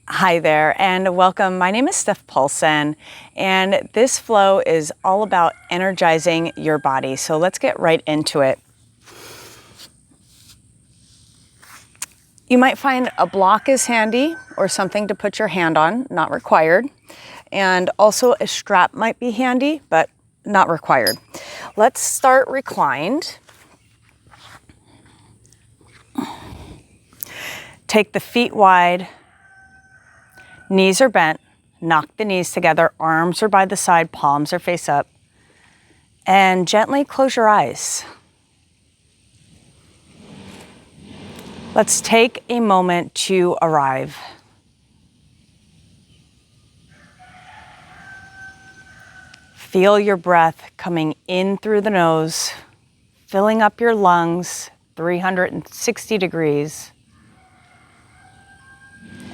Hi there and welcome. My name is Steph Paulson and this flow is all about energizing your body. So let's get right into it. You might find a block is handy or something to put your hand on, not required. And also a strap might be handy, but not required. Let's start reclined. Take the feet wide. Knees are bent, knock the knees together, arms are by the side, palms are face up, and gently close your eyes. Let's take a moment to arrive. Feel your breath coming in through the nose, filling up your lungs 360 degrees.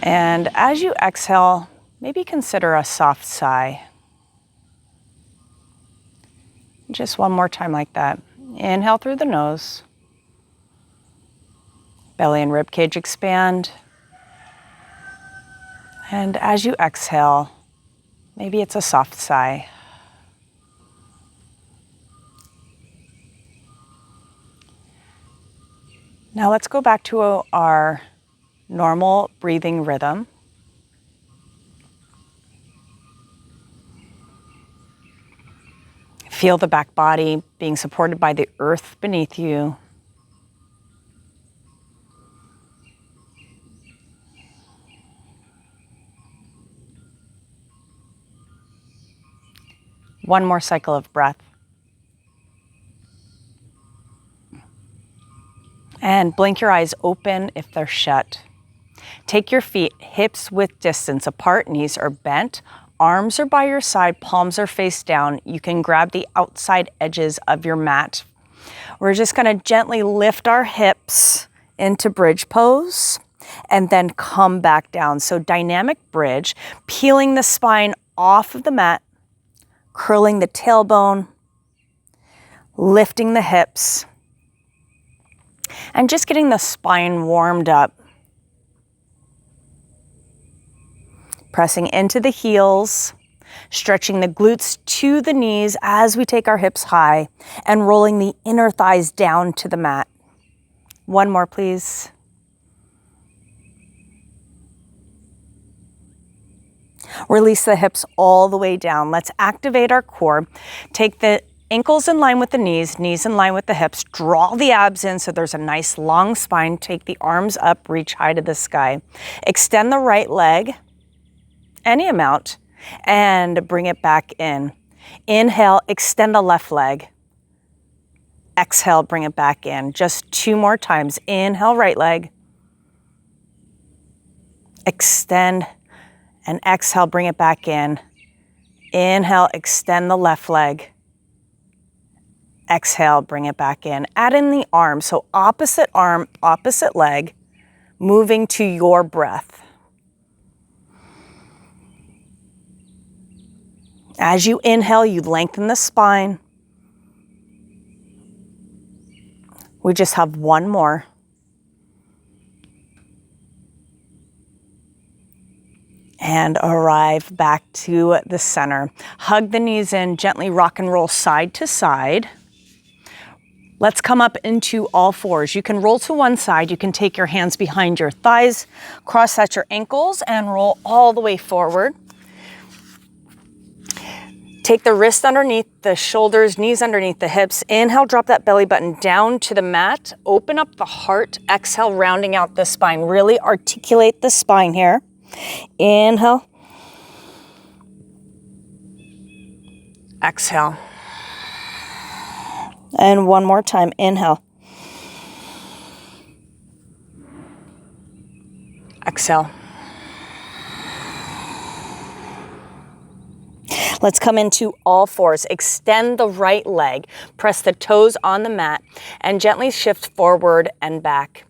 And as you exhale, maybe consider a soft sigh. Just one more time like that. Inhale through the nose. Belly and rib cage expand. And as you exhale, maybe it's a soft sigh. Now let's go back to our normal breathing rhythm. Feel the back body being supported by the earth beneath you. One more cycle of breath. And blink your eyes open if they're shut. Take your feet hips width distance apart, knees are bent, arms are by your side, palms are face down. You can grab the outside edges of your mat. We're just gonna gently lift our hips into bridge pose and then come back down. So dynamic bridge, peeling the spine off of the mat, curling the tailbone, lifting the hips, and just getting the spine warmed up. Pressing into the heels, stretching the glutes to the knees as we take our hips high and rolling the inner thighs down to the mat. One more, please. Release the hips all the way down. Let's activate our core. Take the ankles in line with the knees in line with the hips. Draw the abs in so there's a nice long spine. Take the arms up, reach high to the sky. Extend the right leg, any amount, and bring it back in. Inhale, extend the left leg. Exhale, bring it back in. Just two more times. Inhale, right leg. Extend and exhale, bring it back in. Inhale, extend the left leg. Exhale, bring it back in. Add in the arm, so opposite arm, opposite leg, moving to your breath. As you inhale, you lengthen the spine. We just have one more. And arrive back to the center. Hug the knees in, gently rock and roll side to side. Let's come up into all fours. You can roll to one side. You can take your hands behind your thighs, cross at your ankles, and roll all the way forward. Take the wrist underneath the shoulders, knees underneath the hips. Inhale, drop that belly button down to the mat. Open up the heart. Exhale, rounding out the spine. Really articulate the spine here. Inhale. Exhale. And one more time. Inhale. Exhale. Let's come into all fours. Extend the right leg. Press the toes on the mat and gently shift forward and back,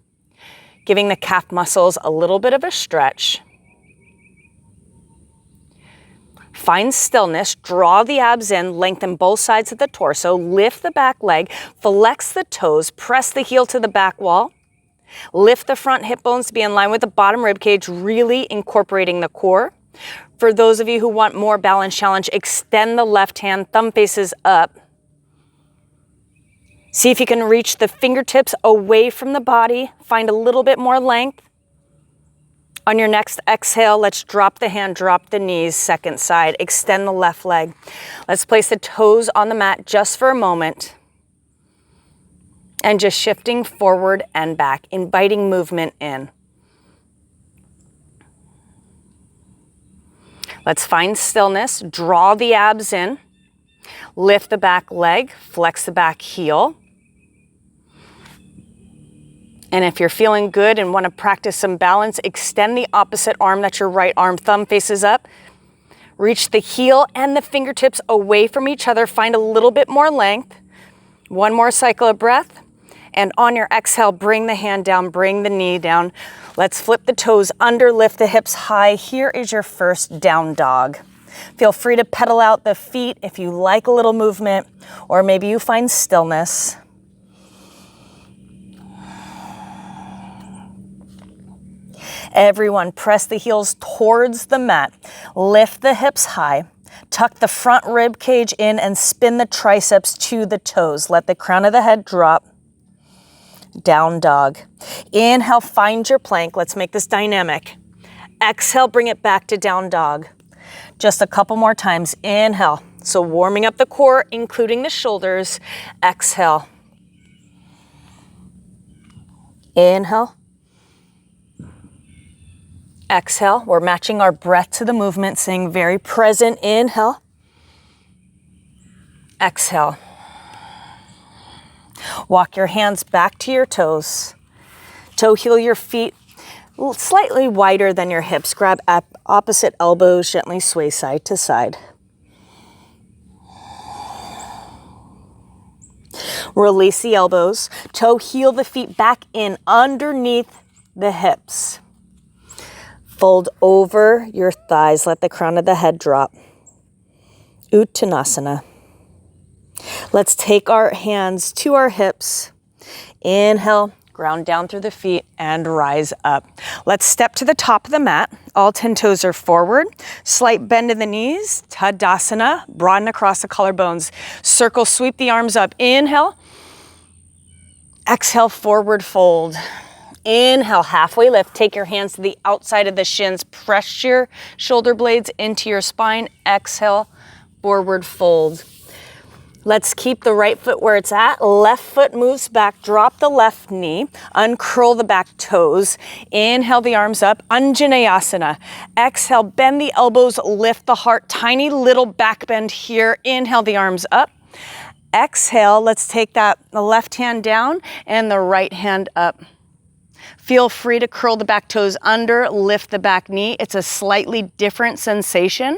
giving the calf muscles a little bit of a stretch. Find stillness, draw the abs in, lengthen both sides of the torso, lift the back leg, flex the toes, press the heel to the back wall. Lift the front hip bones to be in line with the bottom rib cage, really incorporating the core. For those of you who want more balance challenge, extend the left hand, thumb faces up. See if you can reach the fingertips away from the body. Find a little bit more length. On your next exhale, let's drop the hand, drop the knees, second side. Extend the left leg. Let's place the toes on the mat just for a moment. And just shifting forward and back, inviting movement in. Let's find stillness. Draw the abs in. Lift the back leg, flex the back heel. And if you're feeling good and want to practice some balance, extend the opposite arm, that's your right arm, thumb faces up. Reach the heel and the fingertips away from each other. Find a little bit more length. One more cycle of breath. And on your exhale, bring the hand down, bring the knee down. Let's flip the toes under, lift the hips high. Here is your first down dog. Feel free to pedal out the feet if you like a little movement, or maybe you find stillness. Everyone, press the heels towards the mat. Lift the hips high. Tuck the front rib cage in and spin the triceps to the toes. Let the crown of the head drop. Down dog. Inhale, find your plank. Let's make this dynamic. Exhale, bring it back to down dog. Just a couple more times. Inhale. So warming up the core, including the shoulders. Exhale. Inhale. Exhale. We're matching our breath to the movement, staying very present. Inhale. Exhale. Walk your hands back to your toes. Toe heel your feet slightly wider than your hips. Grab opposite elbows, gently sway side to side. Release the elbows. Toe heel the feet back in underneath the hips. Fold over your thighs. Let the crown of the head drop. Uttanasana. Let's take our hands to our hips. Inhale, ground down through the feet and rise up. Let's step to the top of the mat. All 10 toes are forward. Slight bend in the knees. Tadasana. Broaden across the collarbones. Circle, sweep the arms up. Inhale. Exhale, forward fold. Inhale, halfway lift. Take your hands to the outside of the shins. Press your shoulder blades into your spine. Exhale, forward fold. Let's keep the right foot where it's at. Left foot moves back. Drop the left knee. Uncurl the back toes. Inhale the arms up. Anjaneyasana. Exhale, bend the elbows, lift the heart. Tiny little back bend here. Inhale the arms up. Exhale, let's take the left hand down and the right hand up. Feel free to curl the back toes under, lift the back knee. It's a slightly different sensation.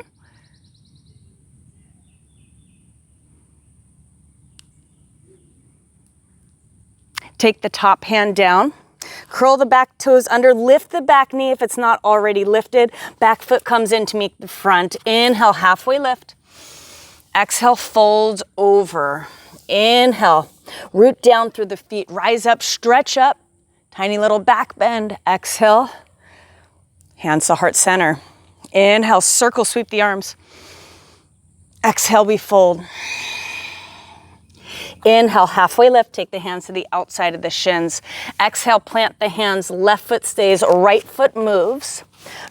Take the top hand down, curl the back toes under, lift the back knee if it's not already lifted. Back foot comes in to meet the front. Inhale, halfway lift. Exhale, fold over. Inhale, root down through the feet, rise up, stretch up. Tiny little back bend. Exhale, hands to heart center. Inhale, circle, sweep the arms. Exhale, we fold. Inhale, halfway lift, take the hands to the outside of the shins. Exhale, plant the hands, left foot stays, right foot moves.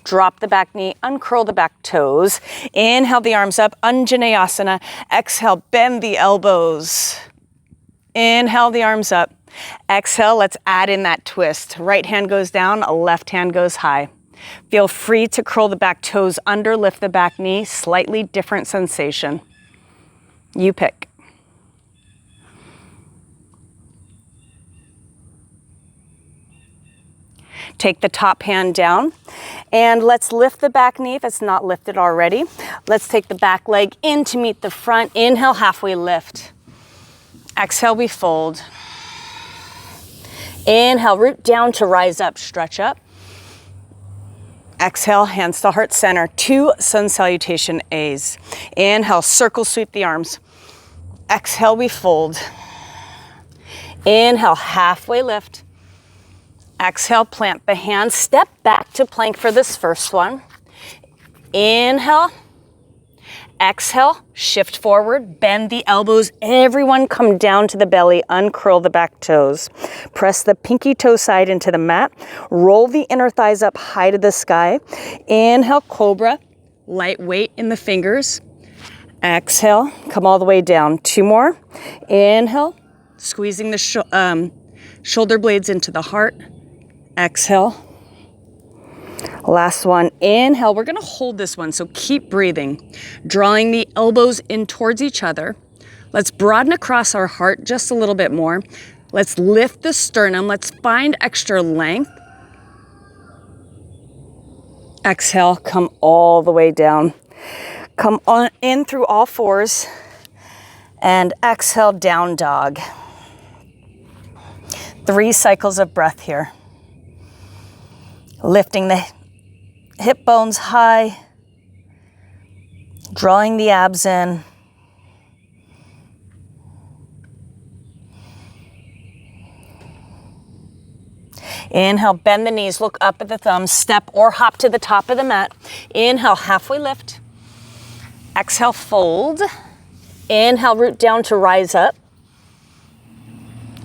Drop the back knee, uncurl the back toes. Inhale the arms up, Anjaneyasana. Exhale, bend the elbows. Inhale the arms up. Exhale, let's add in that twist. Right hand goes down, left hand goes high. Feel free to curl the back toes under, lift the back knee. Slightly different sensation. You pick. Take the top hand down and let's lift the back knee if it's not lifted already. Let's take the back leg in to meet the front. Inhale, halfway lift. Exhale, we fold. Inhale, root down to rise up, stretch up. Exhale, hands to heart center. 2 sun salutation A's. Inhale, circle, sweep the arms. Exhale, we fold. Inhale, halfway lift. Exhale, plant the hands, step back to plank for this first one. Inhale. Exhale, shift forward, bend the elbows. Everyone come down to the belly, uncurl the back toes. Press the pinky toe side into the mat. Roll the inner thighs up high to the sky. Inhale, cobra, light weight in the fingers. Exhale, come all the way down. 2 more. Inhale, squeezing the shoulder blades into the heart. Exhale. Last one. Inhale. We're going to hold this one, so keep breathing. Drawing the elbows in towards each other. Let's broaden across our heart just a little bit more. Let's lift the sternum. Let's find extra length. Exhale. Come all the way down. Come on in through all fours. And exhale, down dog. 3 cycles of breath here. Lifting the hip bones high, drawing the abs in. Inhale, bend the knees, look up at the thumbs, step or hop to the top of the mat. Inhale, halfway lift. Exhale, fold. Inhale, root down to rise up.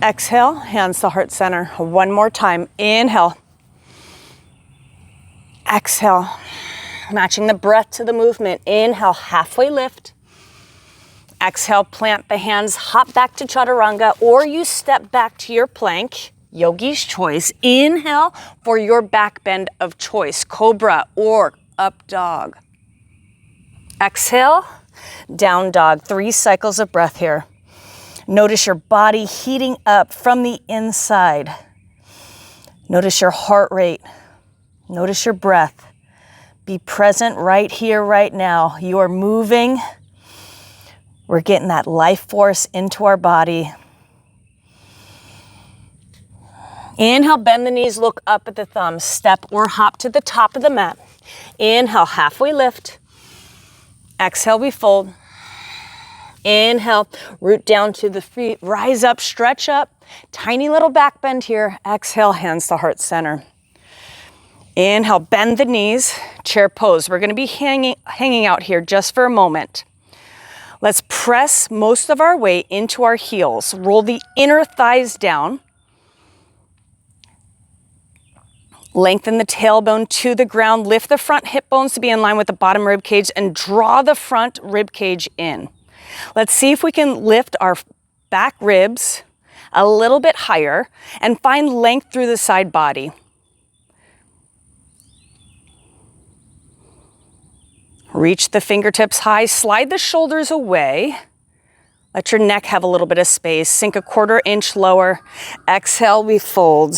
Exhale, hands to heart center. 1 more time. Inhale. Exhale, matching the breath to the movement. Inhale, halfway lift. Exhale, plant the hands, hop back to chaturanga, or you step back to your plank, yogi's choice. Inhale for your back bend of choice, cobra or up dog. Exhale, down dog. 3 cycles of breath here. Notice your body heating up from the inside. Notice your heart rate. Notice your breath. Be present right here, right now. You are moving. We're getting that life force into our body. Inhale, bend the knees, look up at the thumbs. Step or hop to the top of the mat. Inhale, halfway lift. Exhale, we fold. Inhale, root down to the feet. Rise up, stretch up. Tiny little back bend here. Exhale, hands to heart center. Inhale, bend the knees, chair pose. We're going to be hanging out here just for a moment. Let's press most of our weight into our heels. Roll the inner thighs down. Lengthen the tailbone to the ground. Lift the front hip bones to be in line with the bottom rib cage and draw the front rib cage in. Let's see if we can lift our back ribs a little bit higher and find length through the side body. Reach the fingertips high, slide the shoulders away. Let your neck have a little bit of space. Sink a 1/4 inch lower. Exhale, we fold.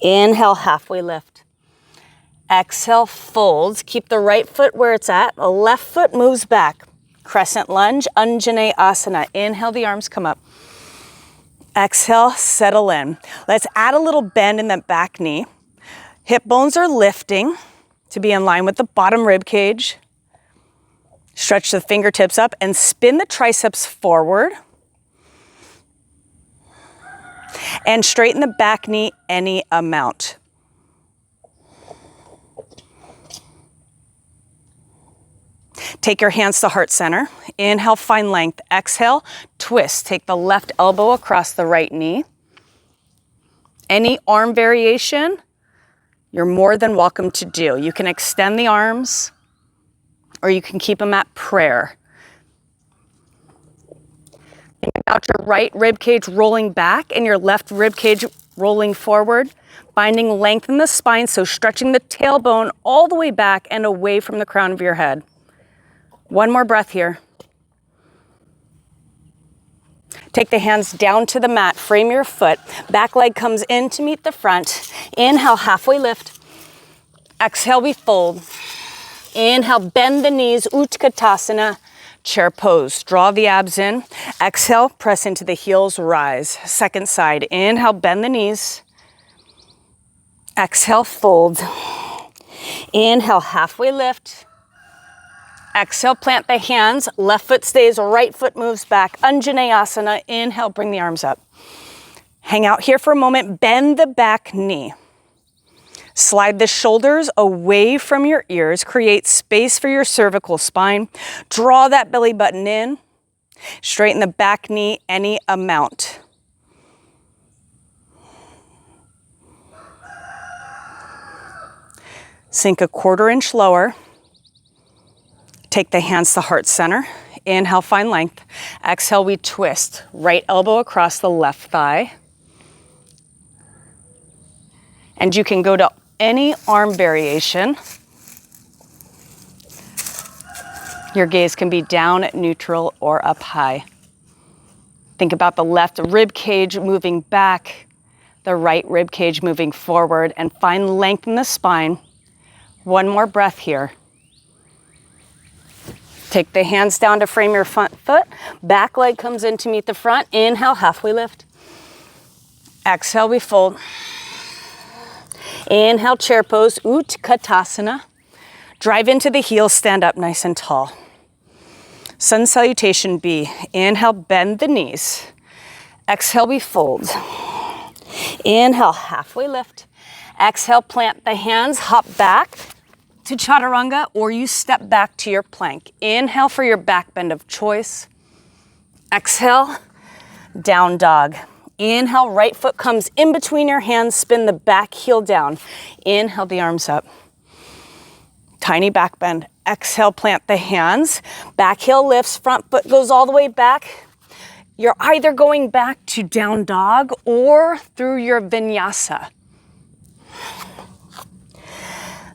Inhale, halfway lift. Exhale, fold. Keep the right foot where it's at. The left foot moves back. Crescent lunge, Anjaneyasana. Inhale, the arms come up. Exhale, settle in. Let's add a little bend in that back knee. Hip bones are lifting to be in line with the bottom rib cage. Stretch the fingertips up and spin the triceps forward. And straighten the back knee any amount. Take your hands to heart center. Inhale, find length. Exhale, twist. Take the left elbow across the right knee. Any arm variation, you're more than welcome to do. You can extend the arms or you can keep them at prayer. Think about your right rib cage rolling back and your left rib cage rolling forward, finding length in the spine, so stretching the tailbone all the way back and away from the crown of your head. 1 more breath here. Take the hands down to the mat, frame your foot. Back leg comes in to meet the front. Inhale, halfway lift. Exhale, we fold. Inhale, bend the knees, Utkatasana, chair pose. Draw the abs in. Exhale, press into the heels, rise. Second side. Inhale, bend the knees. Exhale, fold. Inhale, halfway lift. Exhale, plant the hands. Left foot stays, right foot moves back. Anjaneyasana. Inhale, bring the arms up. Hang out here for a moment, bend the back knee. Slide the shoulders away from your ears, create space for your cervical spine. Draw that belly button in. Straighten the back knee any amount. Sink a 1/4 inch lower. Take the hands to heart center. Inhale, find length. Exhale, we twist. Right elbow across the left thigh. And you can go to any arm variation. Your gaze can be down at neutral or up high. Think about the left rib cage moving back, the right rib cage moving forward, and find length in the spine. One more breath here. Take the hands down to frame your front foot. Back leg comes in to meet the front. Inhale, halfway lift. Exhale, we fold. Inhale, chair pose, Utkatasana. Drive into the heels, stand up nice and tall. Sun salutation B. Inhale, bend the knees. Exhale, we fold. Inhale, halfway lift. Exhale, plant the hands, hop back to chaturanga, or you step back to your plank. Inhale for your back bend of choice. Exhale, down dog. Inhale, right foot comes in between your hands, spin the back heel down. Inhale, the arms up. Tiny back bend. Exhale, plant the hands. Back heel lifts, front foot goes all the way back. You're either going back to down dog or through your vinyasa.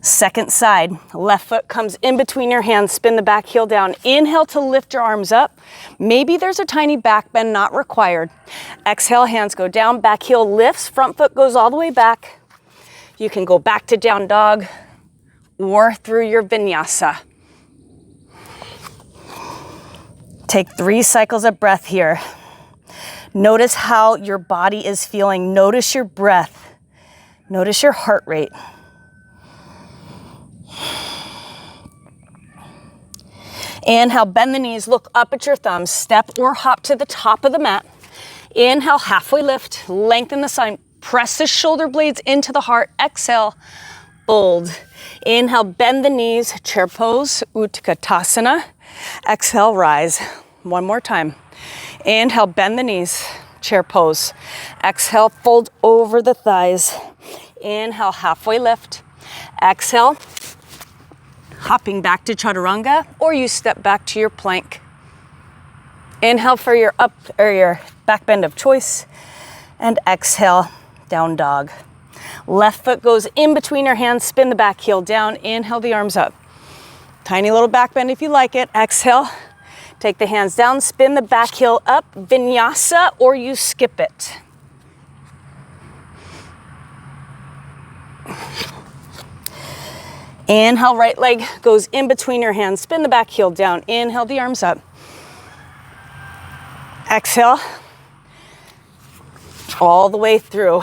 Second side, left foot comes in between your hands, spin the back heel down. Inhale to lift your arms up. Maybe there's a tiny back bend, not required. Exhale, hands go down, back heel lifts, front foot goes all the way back. You can go back to down dog or through your vinyasa. Take 3 cycles of breath here. Notice how your body is feeling. Notice your breath. Notice your heart rate. Inhale, bend the knees, look up at your thumbs, step or hop to the top of the mat. Inhale, halfway lift, lengthen the spine, press the shoulder blades into the heart. Exhale, fold. Inhale, bend the knees, chair pose, Utkatasana. Exhale, rise. One more time. Inhale, bend the knees, chair pose. Exhale, fold over the thighs. Inhale, halfway lift. Exhale, hopping back to chaturanga, or you step back to your plank. Inhale for your up or your back bend of choice, and exhale, down dog. Left foot goes in between your hands, spin the back heel down. Inhale, the arms up. Tiny little back bend if you like it. Exhale, take the hands down, spin the back heel up, vinyasa, or you skip it. Inhale, right leg goes in between your hands, spin the back heel down. Inhale, the arms up. Exhale, all the way through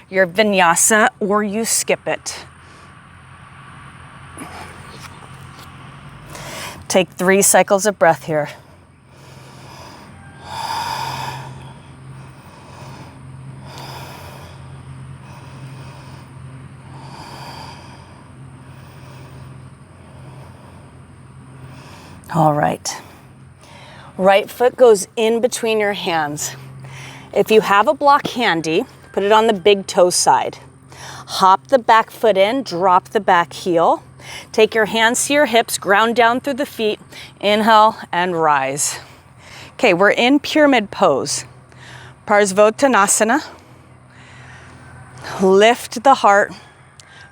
your vinyasa, or you skip it. Take 3 cycles of breath here. All right. Right foot goes in between your hands. If you have a block handy, put it on the big toe side. Hop the back foot in, drop the back heel. Take your hands to your hips, ground down through the feet. Inhale and rise. Okay, we're in pyramid pose. Parsvottanasana. Lift the heart,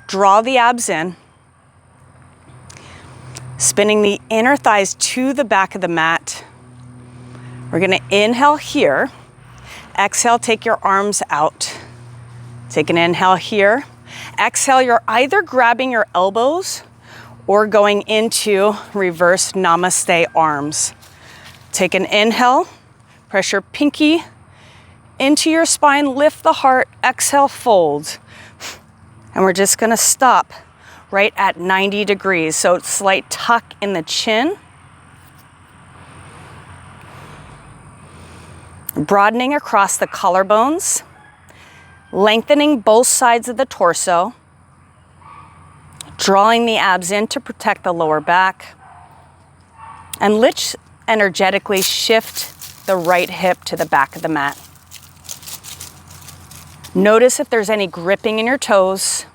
draw the abs in. Spinning the inner thighs to the back of the mat. We're gonna inhale here. Exhale, take your arms out. Take an inhale here. Exhale, you're either grabbing your elbows or going into reverse namaste arms. Take an inhale, press your pinky into your spine, lift the heart, exhale, fold. And we're just gonna stop right at 90 degrees. So slight tuck in the chin. Broadening across the collarbones. Lengthening both sides of the torso, drawing the abs in to protect the lower back. And let's energetically shift the right hip to the back of the mat. Notice if there's any gripping in your toes.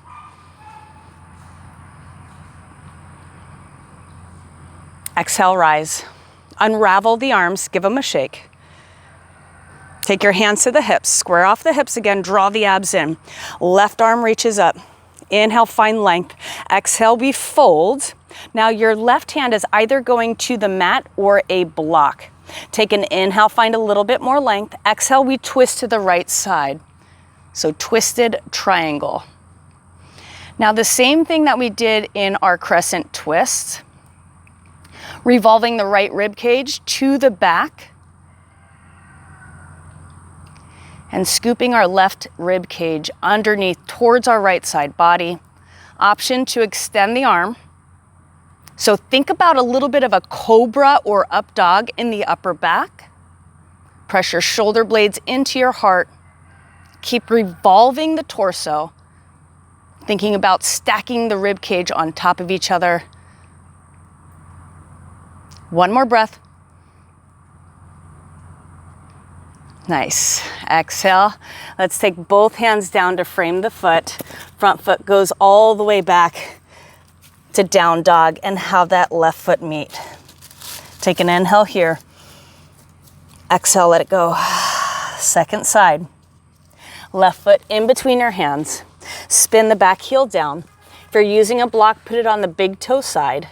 Exhale, rise. Unravel the arms, give them a shake. Take your hands to the hips, square off the hips again, draw the abs in. Left arm reaches up. Inhale, find length. Exhale, we fold. Now your left hand is either going to the mat or a block. Take an inhale, find a little bit more length. Exhale, we twist to the right side. So twisted triangle. Now the same thing that we did in our crescent twist, revolving the right rib cage to the back and scooping our left rib cage underneath towards our right side body. Option to extend the arm. So think about a little bit of a cobra or up dog in the upper back. Press your shoulder blades into your heart. Keep revolving the torso, thinking about stacking the rib cage on top of each other. One more breath. Nice. Exhale. Let's take both hands down to frame the foot. Front foot goes all the way back to down dog and have that left foot meet. Take an inhale here. Exhale, let it go. Second side. Left foot in between your hands. Spin the back heel down. If you're using a block, put it on the big toe side.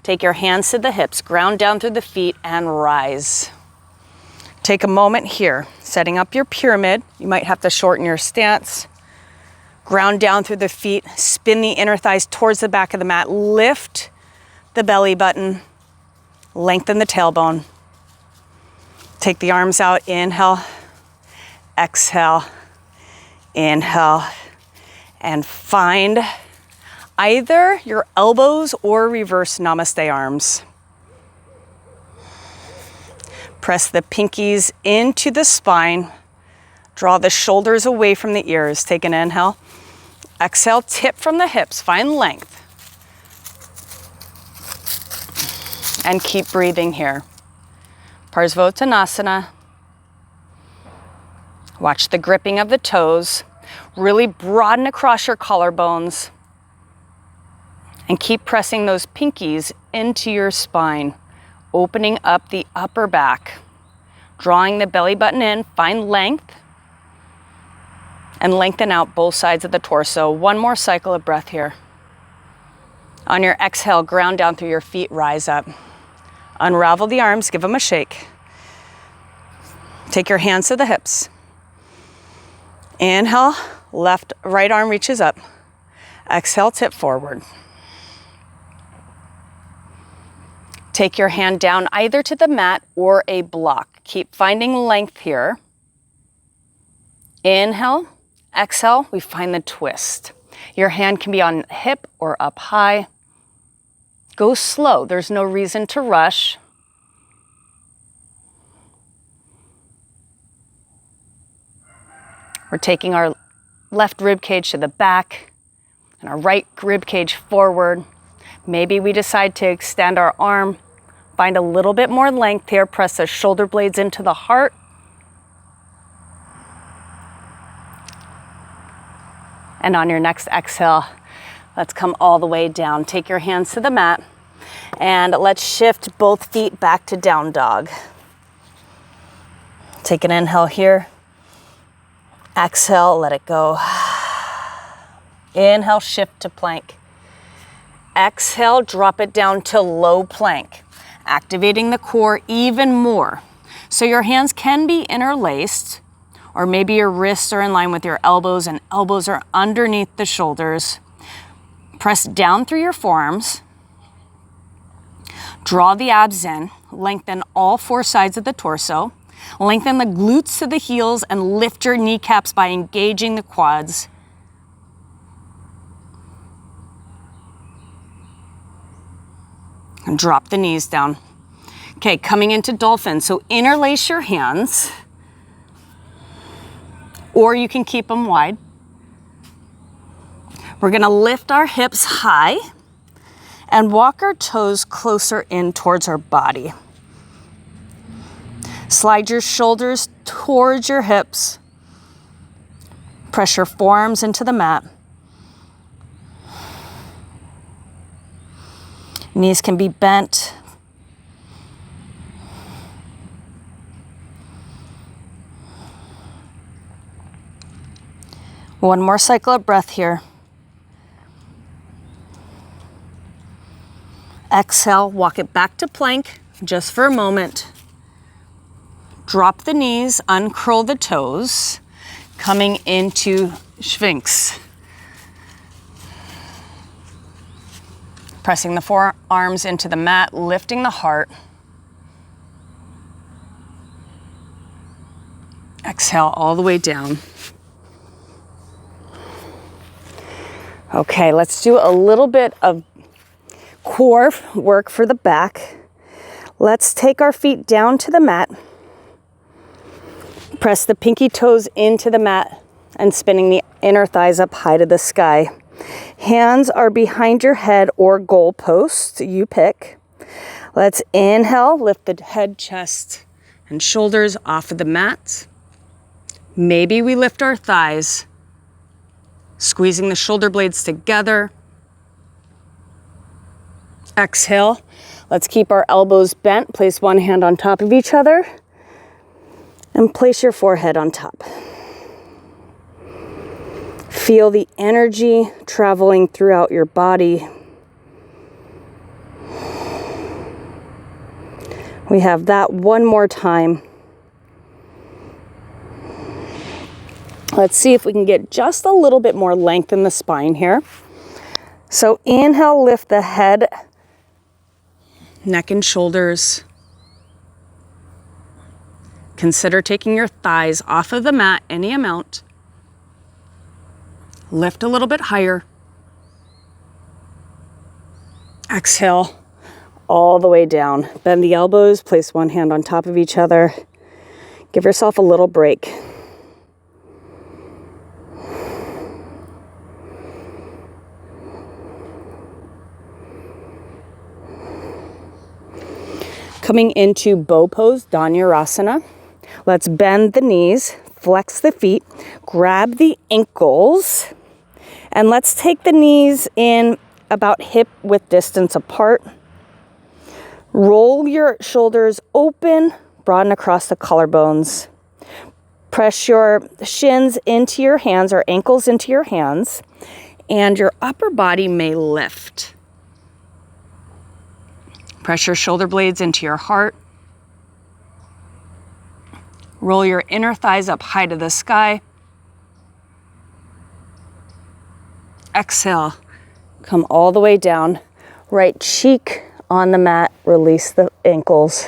Take your hands to the hips, ground down through the feet and rise. Take a moment here, setting up your pyramid. You might have to shorten your stance. Ground down through the feet, spin the inner thighs towards the back of the mat, lift the belly button, lengthen the tailbone. Take the arms out, inhale, exhale, inhale, and find either your elbows or reverse namaste arms. Press the pinkies into the spine. Draw the shoulders away from the ears. Take an inhale. Exhale, tip from the hips. Find length. And keep breathing here. Parsvottanasana. Watch the gripping of the toes. Really broaden across your collarbones. And keep pressing those pinkies into your spine. Opening up the upper back, drawing the belly button in, find length, and lengthen out both sides of the torso. One more cycle of breath here. On your exhale, ground down through your feet, rise up. Unravel the arms, give them a shake. Take your hands to the hips. Inhale, right arm reaches up. Exhale, tip forward. Take your hand down either to the mat or a block. Keep finding length here. Inhale, exhale, we find the twist. Your hand can be on hip or up high. Go slow, there's no reason to rush. We're taking our left rib cage to the back and our right rib cage forward. Maybe we decide to extend our arm, find a little bit more length here, press the shoulder blades into the heart. And on your next exhale, let's come all the way down. Take your hands to the mat and let's shift both feet back to down dog. Take an inhale here. Exhale, let it go. Inhale, shift to plank. Exhale, drop it down to low plank, activating the core even more. So your hands can be interlaced, or maybe your wrists are in line with your elbows and elbows are underneath the shoulders. Press down through your forearms. Draw the abs in, lengthen all four sides of the torso. Lengthen the glutes to the heels and lift your kneecaps by engaging the quads. And drop the knees down. Okay, coming into dolphin. So interlace your hands, or you can keep them wide. We're gonna lift our hips high and walk our toes closer in towards our body. Slide your shoulders towards your hips. Press your forearms into the mat. Knees can be bent. One more cycle of breath here. Exhale, walk it back to plank just for a moment. Drop the knees, uncurl the toes, coming into Sphinx. Pressing the forearms into the mat, lifting the heart. Exhale all the way down. Okay, let's do a little bit of core work for the back. Let's take our feet down to the mat. Press the pinky toes into the mat and spinning the inner thighs up high to the sky. Hands are behind your head or goal post, you pick. Let's inhale, lift the head, chest, and shoulders off of the mat. Maybe we lift our thighs, squeezing the shoulder blades together. Exhale. Let's keep our elbows bent. Place one hand on top of each other and place your forehead on top. Feel the energy traveling throughout your body. We have that one more time. Let's see if we can get just a little bit more length in the spine here. So inhale, lift the head, neck and shoulders. Consider taking your thighs off of the mat, any amount. Lift a little bit higher. Exhale all the way down. Bend the elbows, place one hand on top of each other. Give yourself a little break. Coming into bow pose, Dhanurasana. Let's bend the knees, flex the feet, grab the ankles, and let's take the knees in about hip width distance apart. Roll your shoulders open, broaden across the collarbones. Press your shins into your hands or ankles into your hands, and your upper body may lift. Press your shoulder blades into your heart. Roll your inner thighs up high to the sky. Exhale, come all the way down. Right cheek on the mat, release the ankles.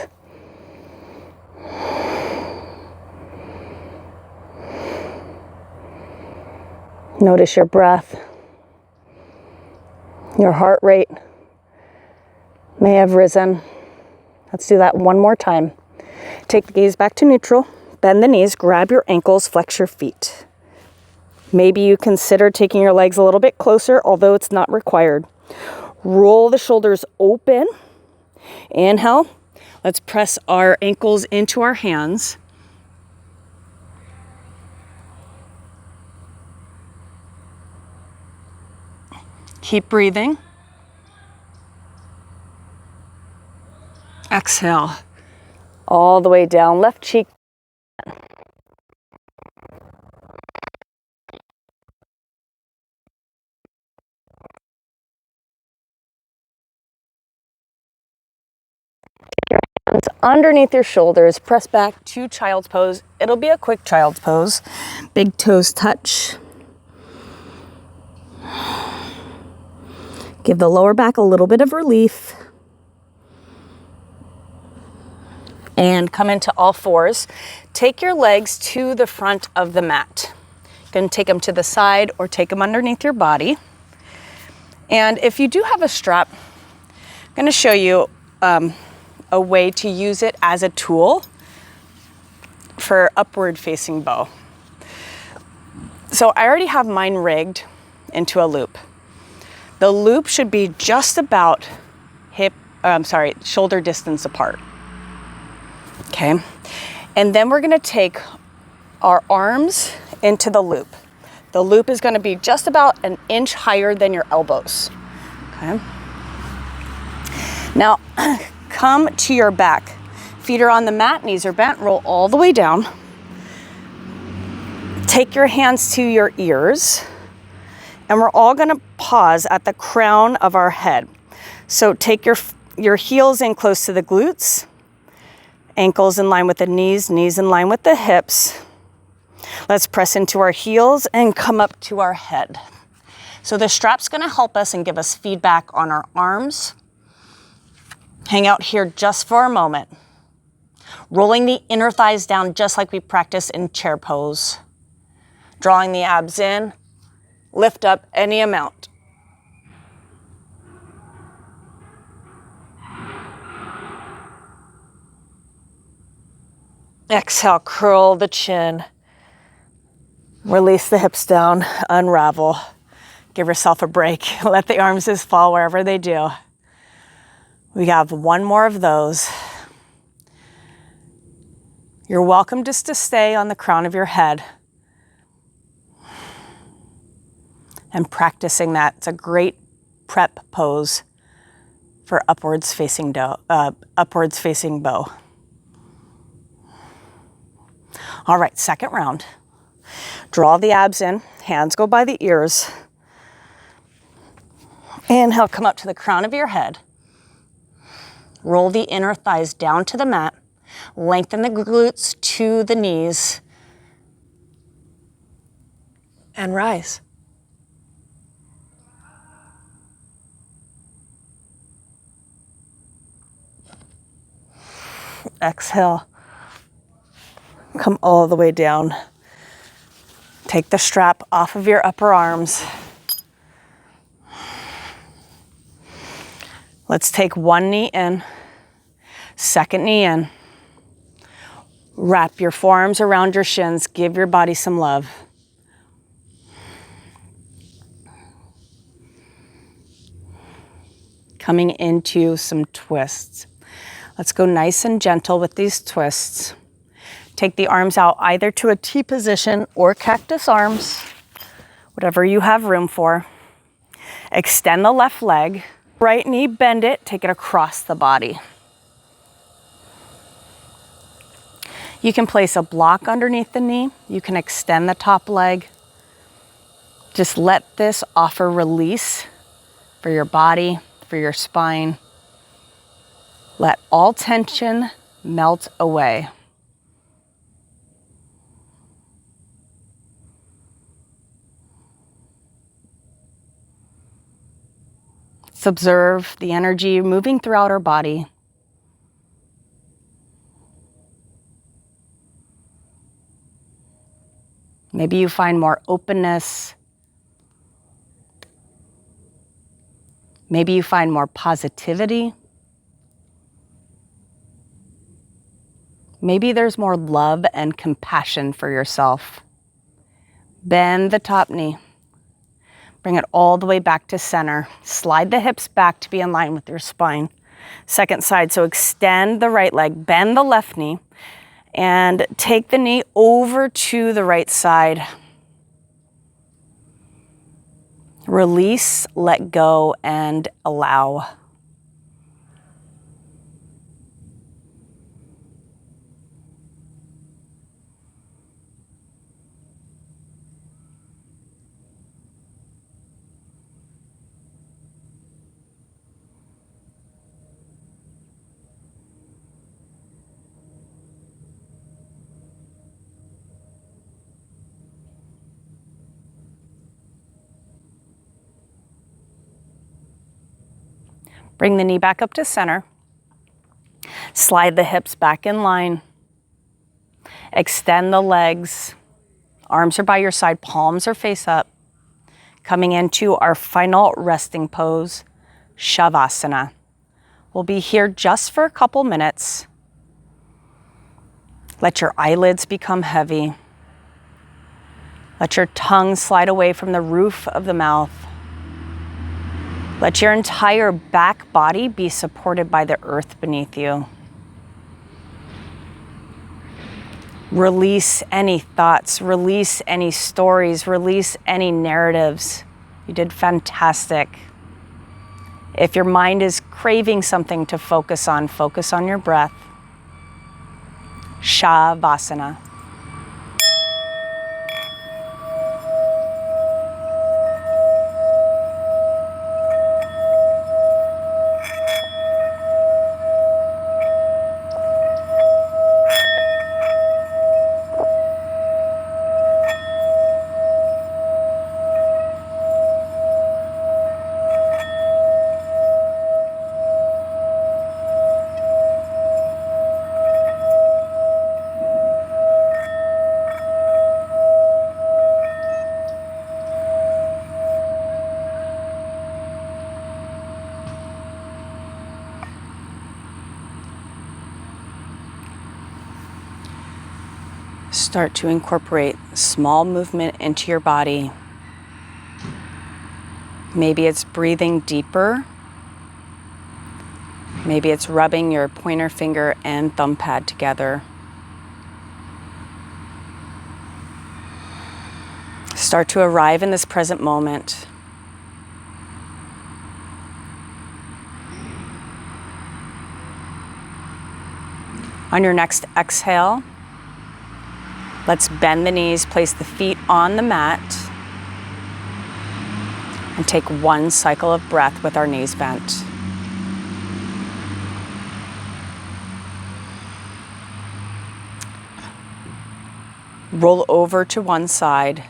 Notice your breath. Your heart rate may have risen. Let's do that one more time. Take the gaze back to neutral. Bend the knees, grab your ankles, flex your feet. Maybe you consider taking your legs a little bit closer, although it's not required. Roll the shoulders open. Inhale. Let's press our ankles into our hands. Keep breathing. Exhale. All the way down, left cheek. Your hands underneath your shoulders, press back to child's pose. It'll be a quick child's pose. Big toes touch. Give the lower back a little bit of relief. And come into all fours. Take your legs to the front of the mat. You can take them to the side or take them underneath your body. And if you do have a strap, I'm going to show you a way to use it as a tool for upward facing bow. So I already have mine rigged. into a loop. The loop should be just about shoulder distance apart. Okay. And then we're going to take our arms into the loop. The loop is going to be just about an inch higher than your elbows. Okay. Now, come to your back. Feet are on the mat, knees are bent, roll all the way down. Take your hands to your ears, and we're all going to pause at the crown of our head. So take your heels in close to the glutes, ankles in line with the knees, knees in line with the hips. Let's press into our heels and come up to our head. So the strap's going to help us and give us feedback on our arms. Hang out here just for a moment. Rolling the inner thighs down just like we practice in chair pose. Drawing the abs in, lift up any amount. Exhale, curl the chin. Release the hips down, unravel. Give yourself a break. Let the arms just fall wherever they do. We have one more of those. You're welcome just to stay on the crown of your head and practicing that. It's a great prep pose for upwards facing bow. All right, second round. Draw the abs in, hands go by the ears. Inhale, come up to the crown of your head. Roll the inner thighs down to the mat. Lengthen the glutes to the knees. And rise. Exhale. Come all the way down. Take the strap off of your upper arms. Let's take one knee in, second knee in. Wrap your forearms around your shins. Give your body some love. Coming into some twists. Let's go nice and gentle with these twists. Take the arms out either to a T position or cactus arms, whatever you have room for. Extend the left leg. Right knee, bend it, take it across the body. You can place a block underneath the knee. You can extend the top leg. Just let this offer release for your body, for your spine. Let all tension melt away. Let's observe the energy moving throughout our body. Maybe you find more openness. Maybe you find more positivity. Maybe there's more love and compassion for yourself. Bend the top knee. Bring it all the way back to center. Slide the hips back to be in line with your spine. Second side, so extend the right leg, bend the left knee, and take the knee over to the right side. Release, let go, and allow. Bring the knee back up to center. Slide the hips back in line. Extend the legs. Arms are by your side, palms are face up. Coming into our final resting pose, Shavasana. We'll be here just for a couple minutes. Let your eyelids become heavy. Let your tongue slide away from the roof of the mouth. Let your entire back body be supported by the earth beneath you. Release any thoughts, release any stories, release any narratives. You did fantastic. If your mind is craving something to focus on your breath. Shavasana. Start to incorporate small movement into your body. Maybe it's breathing deeper. Maybe it's rubbing your pointer finger and thumb pad together. Start to arrive in this present moment. On your next exhale, let's bend the knees, place the feet on the mat, and take one cycle of breath with our knees bent. Roll over to one side.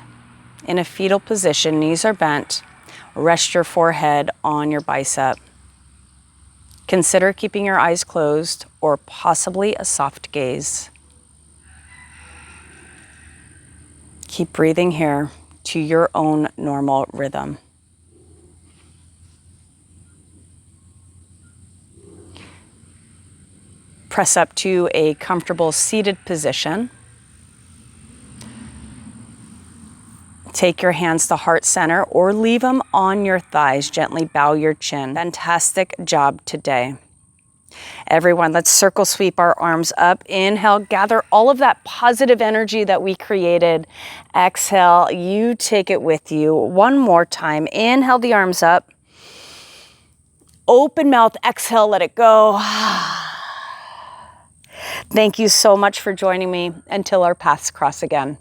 In a fetal position, knees are bent. Rest your forehead on your bicep. Consider keeping your eyes closed or possibly a soft gaze. Keep breathing here to your own normal rhythm. Press up to a comfortable seated position. Take your hands to heart center or leave them on your thighs. Gently bow your chin. Fantastic job today. Everyone, let's circle sweep our arms up. Inhale, gather all of that positive energy that we created. Exhale, you take it with you. One more time. Inhale the arms up. Open mouth, exhale, let it go. Thank you so much for joining me. Until our paths cross again.